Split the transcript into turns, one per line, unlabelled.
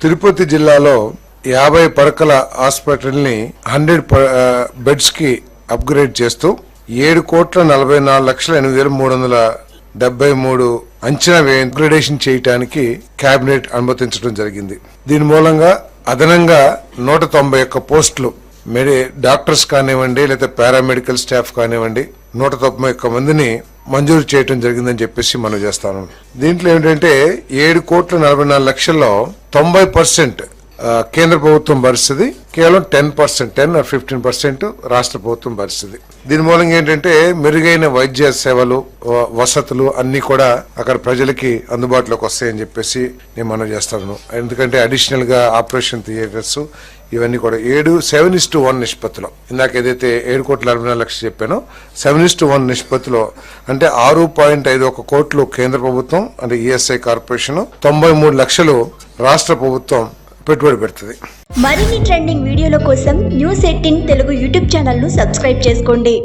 తిరుపతి జిల్లాలో 50 పడకల హాస్పిటల్ని 100 బెడ్స్ కి అప్గ్రేడ్ చేస్తూ 7,44,8,373 అంచనా వ్యయం అప్గ్రేడేషన్ చేయడానికి కేబినెట్ అనుమతించడం జరిగింది. దీని మూలంగా అదనంగా 191 పోస్టులు డాక్టర్స్ కానివ్వండి లేదా పారామెడికల్ స్టాఫ్ కానివ్వండి 191 మందిని మంజూరు చేయడం జరిగిందని చెప్పేసి మనం చేస్తాను. దీంట్లో ఏంటంటే 7,44,00,000లో 90% కేంద్ర ప్రభుత్వం భరిస్తుంది, కేవలం 10% 15% రాష్ట్ర ప్రభుత్వం భరిస్తుంది. దీని మూలంగా ఏంటంటే మెరుగైన వైద్య సేవలు వసతులు అన్ని కూడా అక్కడ ప్రజలకి అందుబాటులోకి వస్తాయని చెప్పేసి నేను మనం చేస్తాను. ఎందుకంటే అడిషనల్ గా ఆపరేషన్ థియేటర్స్ ఇవన్నీ కూడా 7:1 నిష్పత్తిలో, ఇందాక ఏదైతే 7,44,00,000 చెప్పానో 7:1 నిష్పత్తిలో అంటే 6.51 కోట్లు కేంద్ర ప్రభుత్వం అంటే ఈఎస్ఐ కార్పొరేషన్, 93 లక్షలు రాష్ట్ర ప్రభుత్వం పెట్టుబడి పెడుతుంది.
మరిన్ని ట్రెండింగ్ వీడియోల కోసం న్యూస్ 18 తెలుగు యూట్యూబ్ ఛానల్ ను సబ్స్క్రైబ్ చేసుకోండి.